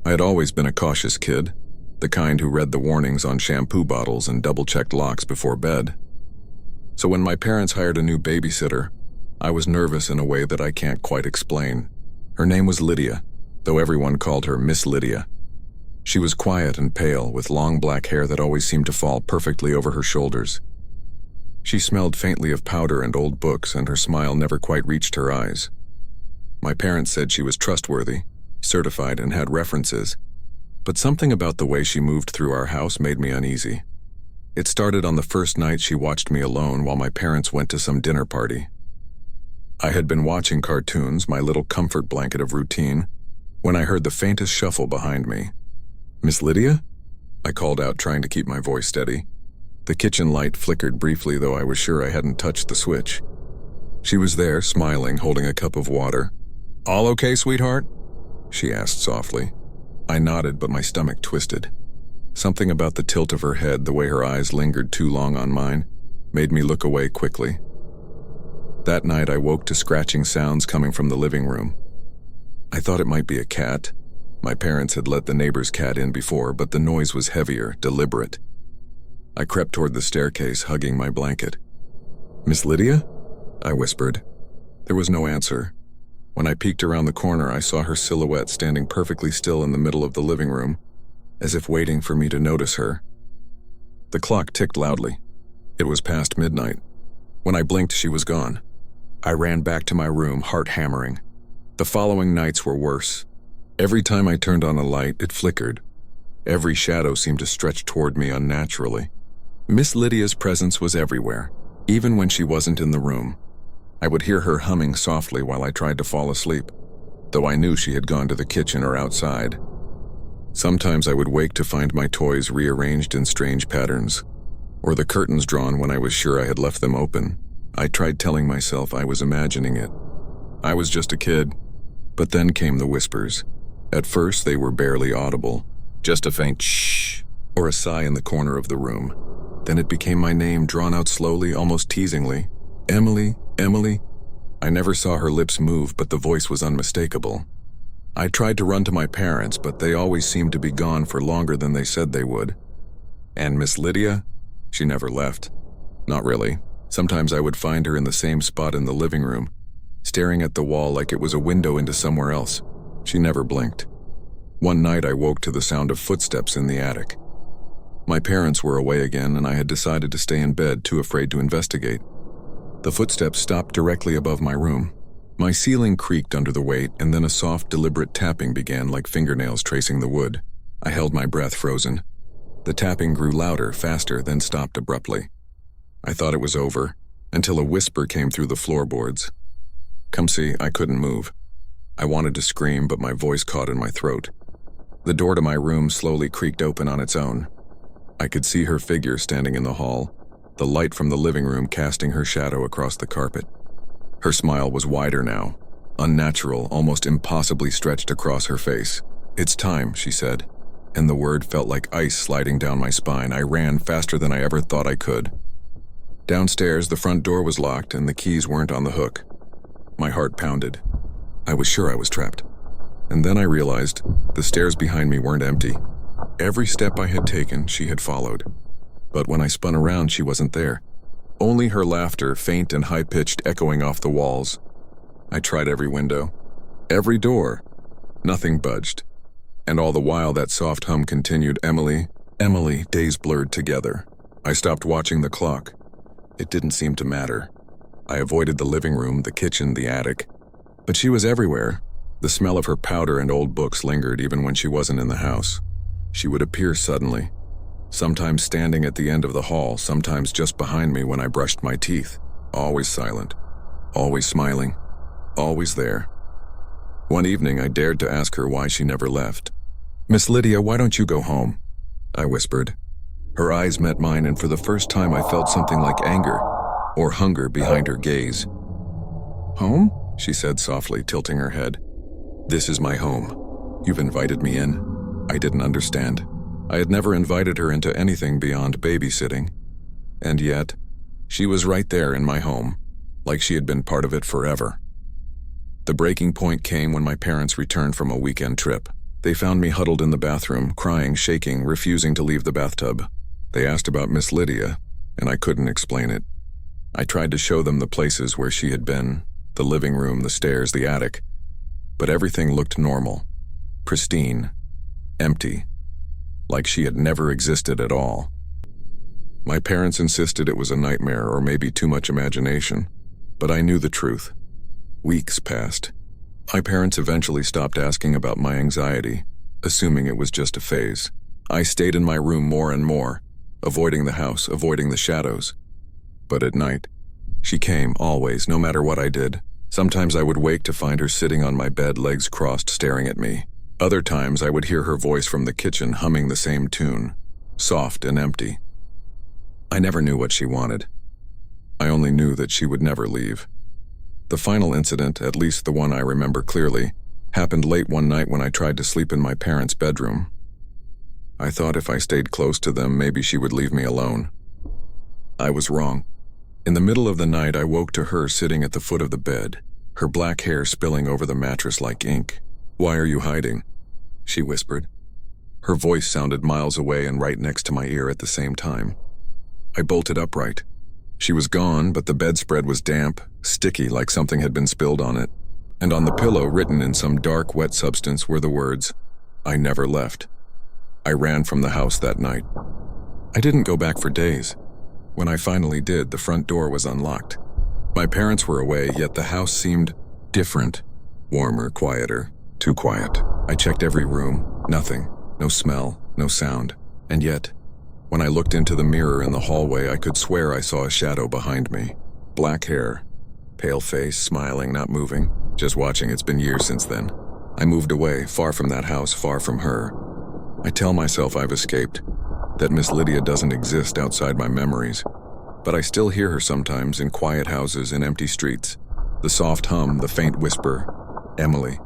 I had always been a cautious kid, the kind who read the warnings on shampoo bottles and double-checked locks before bed. So when my parents hired a new babysitter, I was nervous in a way that I can't quite explain. Her name was Lydia, though everyone called her Miss Lydia. She was quiet and pale, with long black hair that always seemed to fall perfectly over her shoulders. She smelled faintly of powder and old books, and her smile never quite reached her eyes. My parents said she was trustworthy, certified, and had references, but something about the way she moved through our house made me uneasy. It started on the first night she watched me alone while my parents went to some dinner party. I had been watching cartoons, my little comfort blanket of routine, when I heard the faintest shuffle behind me. "Miss Lydia?" I called out, trying to keep my voice steady. The kitchen light flickered briefly, though I was sure I hadn't touched the switch. She was there, smiling, holding a cup of water. "All okay, sweetheart?" she asked softly. I nodded, but my stomach twisted. Something about the tilt of her head, the way her eyes lingered too long on mine, made me look away quickly. That night I woke to scratching sounds coming from the living room. I thought it might be a cat. My parents had let the neighbor's cat in before, but the noise was heavier, deliberate. I crept toward the staircase, hugging my blanket. "Miss Lydia?" I whispered. There was no answer. When I peeked around the corner, I saw her silhouette standing perfectly still in the middle of the living room, as if waiting for me to notice her. The clock ticked loudly. It was past midnight. When I blinked, she was gone. I ran back to my room, heart hammering. The following nights were worse. Every time I turned on a light, it flickered. Every shadow seemed to stretch toward me unnaturally. Miss Lydia's presence was everywhere, even when she wasn't in the room. I would hear her humming softly while I tried to fall asleep, though I knew she had gone to the kitchen or outside. Sometimes I would wake to find my toys rearranged in strange patterns, or the curtains drawn when I was sure I had left them open. I tried telling myself I was imagining it. I was just a kid. But then came the whispers. At first, they were barely audible, just a faint shh or a sigh in the corner of the room. Then it became my name, drawn out slowly, almost teasingly. "Emily, Emily." I never saw her lips move, but the voice was unmistakable. I tried to run to my parents, but they always seemed to be gone for longer than they said they would. And Miss Lydia? She never left. Not really. Sometimes I would find her in the same spot in the living room, staring at the wall like it was a window into somewhere else. She never blinked. One night I woke to the sound of footsteps in the attic. My parents were away again, and I had decided to stay in bed, too afraid to investigate. The footsteps stopped directly above my room. My ceiling creaked under the weight, and then a soft, deliberate tapping began, like fingernails tracing the wood. I held my breath, frozen. The tapping grew louder, faster, then stopped abruptly. I thought it was over, until a whisper came through the floorboards. "Come see." I couldn't move. I wanted to scream, but my voice caught in my throat. The door to my room slowly creaked open on its own. I could see her figure standing in the hall, the light from the living room casting her shadow across the carpet. Her smile was wider now, unnatural, almost impossibly stretched across her face. "It's time," she said, and the word felt like ice sliding down my spine. I ran faster than I ever thought I could. Downstairs, the front door was locked and the keys weren't on the hook. My heart pounded. I was sure I was trapped. And then I realized the stairs behind me weren't empty. Every step I had taken, she had followed. But when I spun around, she wasn't there. Only her laughter, faint and high-pitched, echoing off the walls. I tried every window, every door. Nothing budged. And all the while that soft hum continued, "Emily, Emily," days blurred together. I stopped watching the clock. It didn't seem to matter. I avoided the living room, the kitchen, the attic. But she was everywhere. The smell of her powder and old books lingered even when she wasn't in the house. She would appear suddenly, sometimes standing at the end of the hall, sometimes just behind me when I brushed my teeth. Always silent, always smiling, always there. One evening I dared to ask her why she never left. "Miss Lydia, why don't you go home?" I whispered. Her eyes met mine, and for the first time I felt something like anger or hunger behind her gaze. "Home?" she said softly, tilting her head. "This is my home. You've invited me in." I didn't understand. I had never invited her into anything beyond babysitting. And yet, she was right there in my home, like she had been part of it forever. The breaking point came when my parents returned from a weekend trip. They found me huddled in the bathroom, crying, shaking, refusing to leave the bathtub. They asked about Miss Lydia, and I couldn't explain it. I tried to show them the places where she had been, the living room, the stairs, the attic, but everything looked normal, pristine, empty, like she had never existed at all. My parents insisted it was a nightmare or maybe too much imagination, but I knew the truth. Weeks passed. My parents eventually stopped asking about my anxiety, assuming it was just a phase. I stayed in my room more and more, avoiding the house, avoiding the shadows. But at night, she came, always, no matter what I did. Sometimes I would wake to find her sitting on my bed, legs crossed, staring at me. Other times I would hear her voice from the kitchen humming the same tune, soft and empty. I never knew what she wanted. I only knew that she would never leave. The final incident, at least the one I remember clearly, happened late one night when I tried to sleep in my parents' bedroom. I thought if I stayed close to them, maybe she would leave me alone. I was wrong. In the middle of the night, I woke to her sitting at the foot of the bed, her black hair spilling over the mattress like ink. "Why are you hiding?" she whispered. Her voice sounded miles away and right next to my ear at the same time. I bolted upright. She was gone, but the bedspread was damp, sticky like something had been spilled on it, and on the pillow, written in some dark, wet substance, were the words, "I never left." I ran from the house that night. I didn't go back for days. When I finally did, the front door was unlocked. My parents were away, yet the house seemed different, warmer, quieter, too quiet. I checked every room, nothing, no smell, no sound, and yet, when I looked into the mirror in the hallway, I could swear I saw a shadow behind me. Black hair, pale face, smiling, not moving, just watching. It's been years since then. I moved away, far from that house, far from her. I tell myself I've escaped, that Miss Lydia doesn't exist outside my memories, but I still hear her sometimes in quiet houses, in empty streets. The soft hum, the faint whisper, "Emily."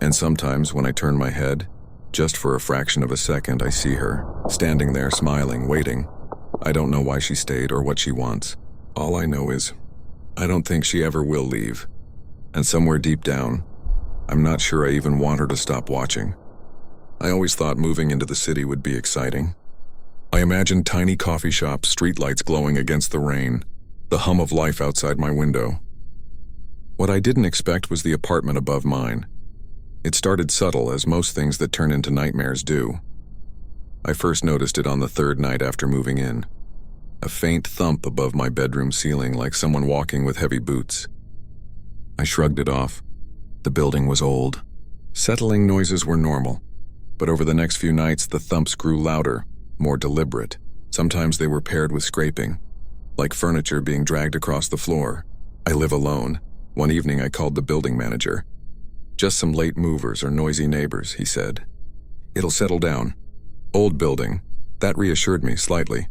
And sometimes when I turn my head, just for a fraction of a second, I see her, standing there smiling, waiting. I don't know why she stayed or what she wants. All I know is, I don't think she ever will leave. And somewhere deep down, I'm not sure I even want her to stop watching. I always thought moving into the city would be exciting. I imagined tiny coffee shops, streetlights glowing against the rain, the hum of life outside my window. What I didn't expect was the apartment above mine. It started subtle, as most things that turn into nightmares do. I first noticed it on the third night after moving in. A faint thump above my bedroom ceiling, like someone walking with heavy boots. I shrugged it off. The building was old. Settling noises were normal. But over the next few nights, the thumps grew louder, more deliberate. Sometimes they were paired with scraping, like furniture being dragged across the floor. I live alone. One evening I called the building manager. "Just some late movers or noisy neighbors," he said. "It'll settle down." Old building. That reassured me slightly.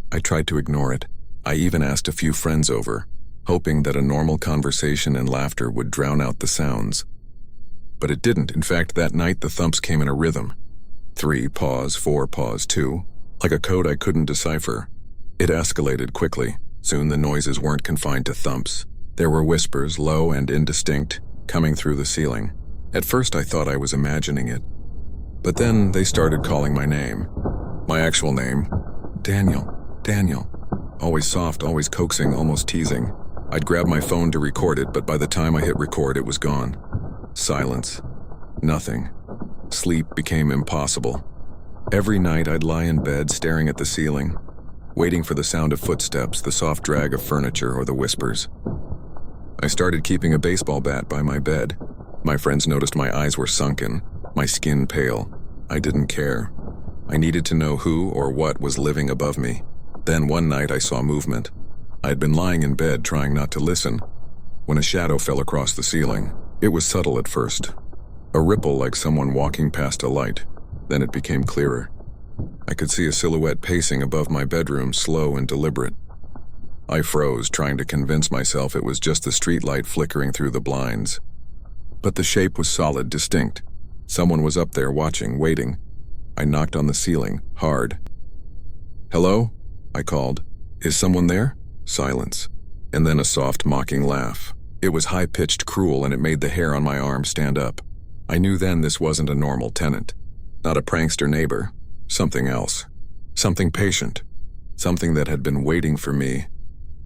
I tried to ignore it. I even asked a few friends over, hoping that a normal conversation and laughter would drown out the sounds. But it didn't. In fact, that night the thumps came in a rhythm. 3, pause, 4, pause, 2. Like a code I couldn't decipher. It escalated quickly. Soon the noises weren't confined to thumps. There were whispers, low and indistinct, coming through the ceiling. At first I thought I was imagining it. But then they started calling my name. My actual name. Daniel. Daniel. Always soft, always coaxing, almost teasing. I'd grab my phone to record it, but by the time I hit record, it was gone. Silence. Nothing. Sleep became impossible. Every night I'd lie in bed staring at the ceiling, waiting for the sound of footsteps, the soft drag of furniture, or the whispers. I started keeping a baseball bat by my bed. My friends noticed my eyes were sunken, my skin pale. I didn't care. I needed to know who or what was living above me. Then one night I saw movement. I had been lying in bed trying not to listen, when a shadow fell across the ceiling. It was subtle at first. A ripple like someone walking past a light. Then it became clearer. I could see a silhouette pacing above my bedroom, slow and deliberate. I froze, trying to convince myself it was just the streetlight flickering through the blinds. But the shape was solid, distinct. Someone was up there watching, waiting. I knocked on the ceiling, hard. "Hello?" I called. "Is someone there?" Silence. And then a soft, mocking laugh. It was high-pitched, cruel, and it made the hair on my arm stand up. I knew then this wasn't a normal tenant. Not a prankster neighbor. Something else. Something patient. Something that had been waiting for me.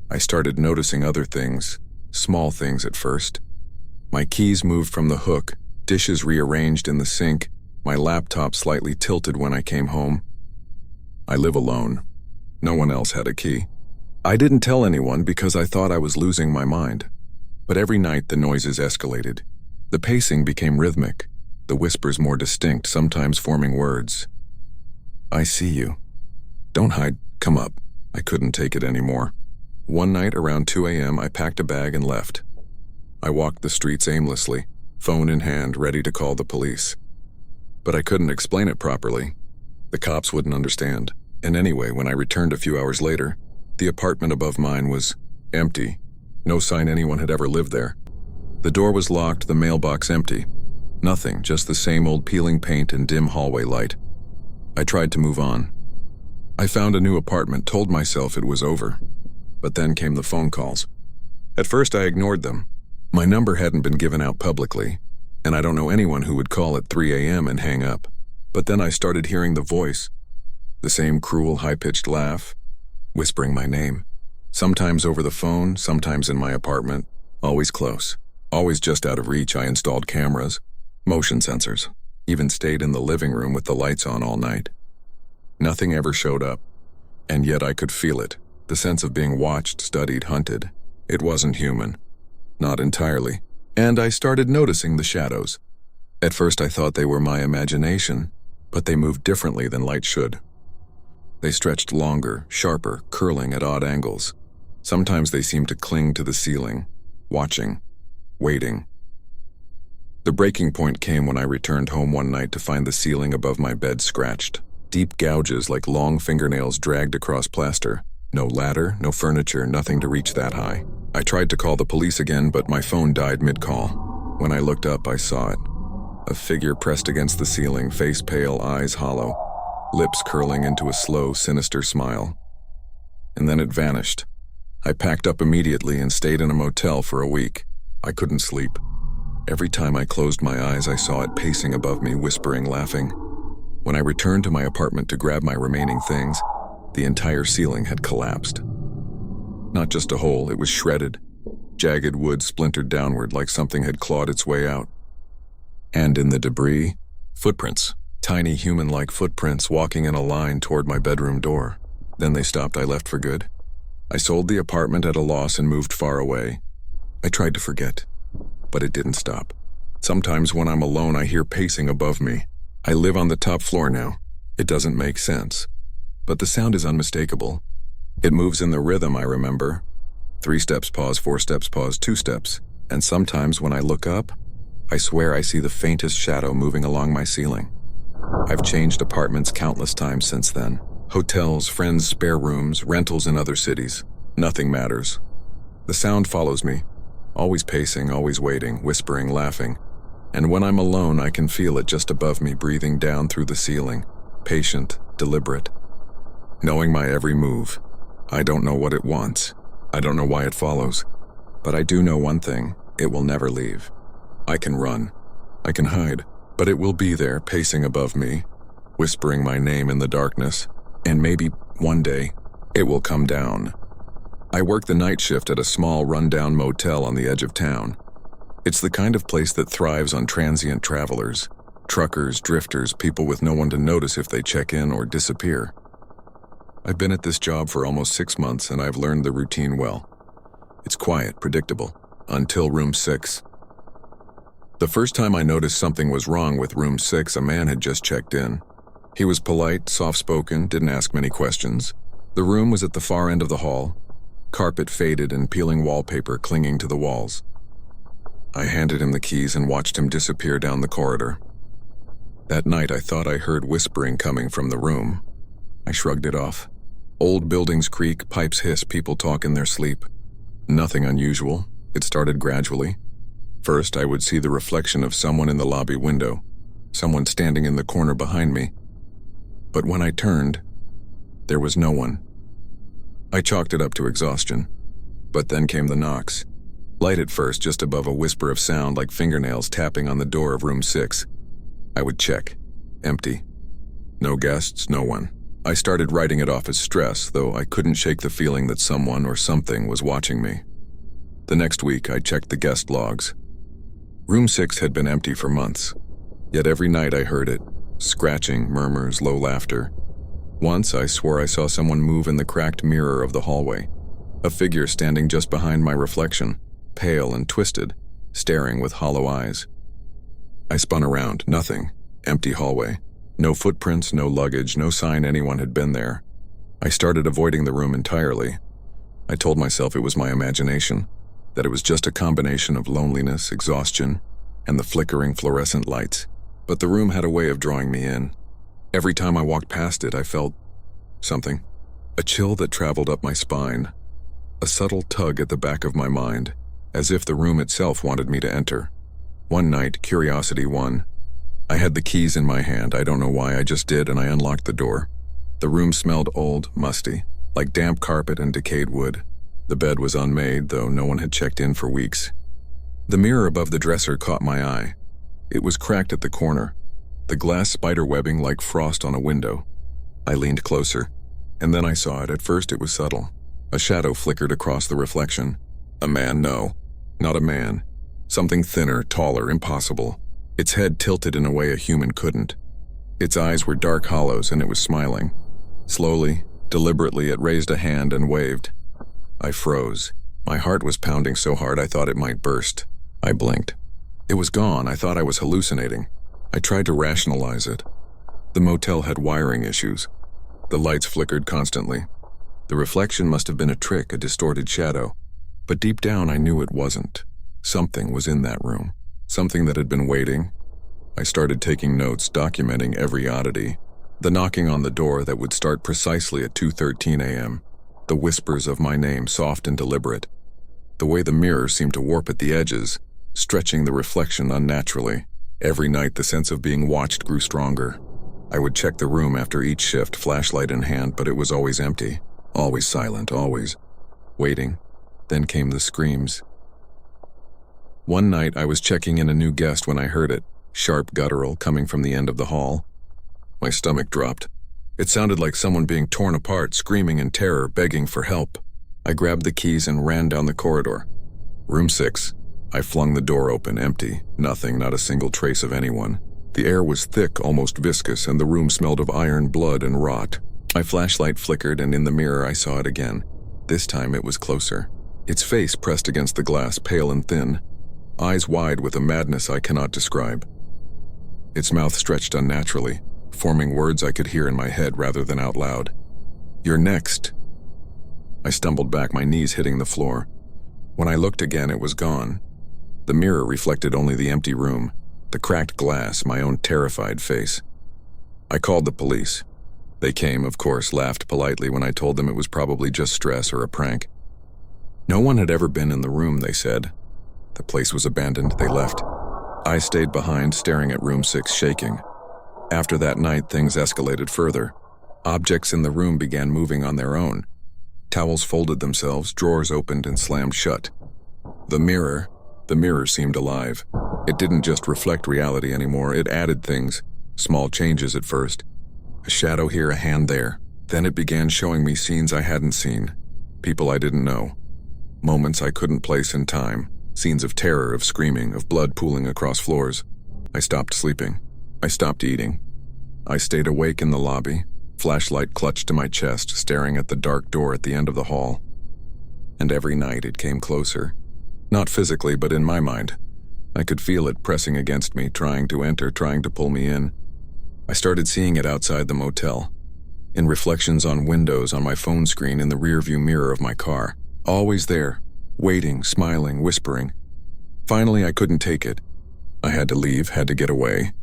I started noticing other things, small things at first. My keys moved from the hook, dishes rearranged in the sink, my laptop slightly tilted when I came home. I live alone. No one else had a key. I didn't tell anyone because I thought I was losing my mind. But every night the noises escalated. The pacing became rhythmic, the whispers more distinct, sometimes forming words. I see you. Don't hide, come up. I couldn't take it anymore. One night around 2 a.m. I packed a bag and left. I walked the streets aimlessly, phone in hand, ready to call the police. But I couldn't explain it properly. The cops wouldn't understand. And anyway, when I returned a few hours later, the apartment above mine was empty. No sign anyone had ever lived there. The door was locked, the mailbox empty. Nothing, just the same old peeling paint and dim hallway light. I tried to move on. I found a new apartment, told myself it was over. But then came the phone calls. At first I ignored them. My number hadn't been given out publicly, and I don't know anyone who would call at 3 a.m. and hang up. But then I started hearing the voice. The same cruel, high-pitched laugh, whispering my name. Sometimes over the phone, sometimes in my apartment, always close. Always just out of reach. I installed cameras, motion sensors, even stayed in the living room with the lights on all night. Nothing ever showed up, and yet I could feel it, the sense of being watched, studied, hunted. It wasn't human. Not entirely. And I started noticing the shadows. At first I thought they were my imagination, but they moved differently than light should. They stretched longer, sharper, curling at odd angles. Sometimes they seemed to cling to the ceiling, watching, waiting. The breaking point came when I returned home one night to find the ceiling above my bed scratched. Deep gouges like long fingernails dragged across plaster. No ladder, no furniture, nothing to reach that high. I tried to call the police again, but my phone died mid-call. When I looked up, I saw it. A figure pressed against the ceiling, face pale, eyes hollow, lips curling into a slow, sinister smile. And then it vanished. I packed up immediately and stayed in a motel for a week. I couldn't sleep. Every time I closed my eyes, I saw it pacing above me, whispering, laughing. When I returned to my apartment to grab my remaining things, the entire ceiling had collapsed. Not just a hole, it was shredded. Jagged wood splintered downward like something had clawed its way out. And in the debris, footprints. Tiny human-like footprints walking in a line toward my bedroom door. Then they stopped. I left for good. I sold the apartment at a loss and moved far away. I tried to forget, but it didn't stop. Sometimes when I'm alone, I hear pacing above me. I live on the top floor now. It doesn't make sense, but the sound is unmistakable. It moves in the rhythm I remember. 3 steps, pause, 4 steps, pause, 2 steps. And sometimes when I look up, I swear I see the faintest shadow moving along my ceiling. I've changed apartments countless times since then. Hotels, friends' spare rooms, rentals in other cities. Nothing matters. The sound follows me, always pacing, always waiting, whispering, laughing. And when I'm alone, I can feel it just above me, breathing down through the ceiling, patient, deliberate, knowing my every move. I don't know what it wants. I don't know why it follows. But I do know one thing: it will never leave. I can run. I can hide. But it will be there, pacing above me, whispering my name in the darkness. And maybe, one day, it will come down. I work the night shift at a small, run-down motel on the edge of town. It's the kind of place that thrives on transient travelers, truckers, drifters, people with no one to notice if they check in or disappear. I've been at this job for almost 6 months, and I've learned the routine well. It's quiet, predictable, until room 6. The first time I noticed something was wrong with room 6, a man had just checked in. He was polite, soft-spoken, didn't ask many questions. The room was at the far end of the hall, carpet faded and peeling wallpaper clinging to the walls. I handed him the keys and watched him disappear down the corridor. That night I thought I heard whispering coming from the room. I shrugged it off. Old buildings creak, pipes hiss, people talk in their sleep. Nothing unusual. It started gradually. First, I would see the reflection of someone in the lobby window, someone standing in the corner behind me. But when I turned, there was no one. I chalked it up to exhaustion. But then came the knocks. Light at first, just above a whisper of sound like fingernails tapping on the door of room 6. I would check. Empty. No guests, no one. I started writing it off as stress, though I couldn't shake the feeling that someone or something was watching me. The next week, I checked the guest logs. Room 6 had been empty for months, yet every night I heard it. Scratching, murmurs, low laughter. Once, I swore I saw someone move in the cracked mirror of the hallway. A figure standing just behind my reflection, pale and twisted, staring with hollow eyes. I spun around, nothing. Empty hallway. No footprints, no luggage, no sign anyone had been there. I started avoiding the room entirely. I told myself it was my imagination, that it was just a combination of loneliness, exhaustion, and the flickering fluorescent lights. But the room had a way of drawing me in. Every time I walked past it, I felt something. A chill that traveled up my spine. A subtle tug at the back of my mind, as if the room itself wanted me to enter. One night, curiosity won. I had the keys in my hand, I don't know why, I just did, and I unlocked the door. The room smelled old, musty, like damp carpet and decayed wood. The bed was unmade, though no one had checked in for weeks. The mirror above the dresser caught my eye. It was cracked at the corner, the glass spider webbing like frost on a window. I leaned closer, and then I saw it. At first it was subtle. A shadow flickered across the reflection. A man, no, not a man. Something thinner, taller, impossible. Its head tilted in a way a human couldn't. Its eyes were dark hollows, and it was smiling. Slowly, deliberately, it raised a hand and waved. I froze. My heart was pounding so hard I thought it might burst. I blinked. It was gone. I thought I was hallucinating. I tried to rationalize it. The motel had wiring issues. The lights flickered constantly. The reflection must have been a trick, a distorted shadow. But deep down I knew it wasn't. Something was in that room. Something that had been waiting. I started taking notes, documenting every oddity. The knocking on the door that would start precisely at 2:13 a.m. The whispers of my name, soft and deliberate. The way the mirror seemed to warp at the edges, stretching the reflection unnaturally. Every night the sense of being watched grew stronger. I would check the room after each shift, flashlight in hand, but it was always empty. Always silent, always. Waiting. Then came the screams. One night I was checking in a new guest when I heard it, sharp guttural coming from the end of the hall. My stomach dropped. It sounded like someone being torn apart, screaming in terror, begging for help. I grabbed the keys and ran down the corridor. Room 6. I flung the door open, empty. Nothing, not a single trace of anyone. The air was thick, almost viscous, and the room smelled of iron, blood, and rot. My flashlight flickered, and in the mirror I saw it again. This time it was closer. Its face pressed against the glass, pale and thin. Eyes wide with a madness I cannot describe. Its mouth stretched unnaturally, forming words I could hear in my head rather than out loud. "You're next." I stumbled back, my knees hitting the floor. When I looked again, it was gone. The mirror reflected only the empty room, the cracked glass, my own terrified face. I called the police. They came, of course, laughed politely when I told them it was probably just stress or a prank. No one had ever been in the room, they said. The place was abandoned, they left. I stayed behind, staring at room 6, shaking. After that night, things escalated further. Objects in the room began moving on their own. Towels folded themselves, drawers opened and slammed shut. The mirror seemed alive. It didn't just reflect reality anymore, it added things, small changes at first. A shadow here, a hand there. Then it began showing me scenes I hadn't seen, people I didn't know. Moments I couldn't place in time. Scenes of terror, of screaming, of blood pooling across floors. I stopped sleeping. I stopped eating. I stayed awake in the lobby, flashlight clutched to my chest, staring at the dark door at the end of the hall. And every night it came closer. Not physically, but in my mind. I could feel it pressing against me, trying to enter, trying to pull me in. I started seeing it outside the motel, in reflections on windows, on my phone screen, in the rearview mirror of my car. Always there. Waiting, smiling, whispering. Finally, I couldn't take it. I had to leave, had to get away.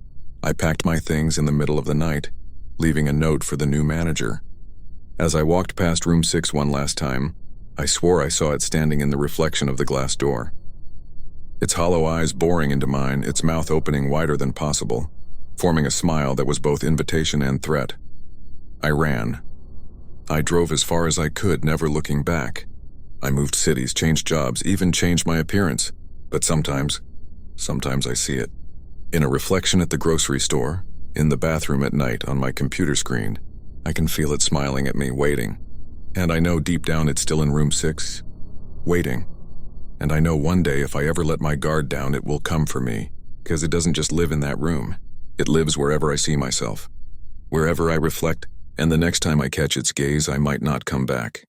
I packed my things in the middle of the night, leaving a note for the new manager. As I walked past room 6 one last time, I swore I saw it standing in the reflection of the glass door. Its hollow eyes boring into mine, its mouth opening wider than possible, forming a smile that was both invitation and threat. I ran. I drove as far as I could, never looking back. I moved cities, changed jobs, even changed my appearance. But sometimes I see it. In a reflection at the grocery store, In the bathroom at night on my computer screen, I can feel it smiling at me, waiting. And I know deep down it's still in room 6, waiting. And I know one day if I ever let my guard down, it will come for me, because it doesn't just live in that room. It lives wherever I see myself, wherever I reflect, and the next time I catch its gaze, I might not come back.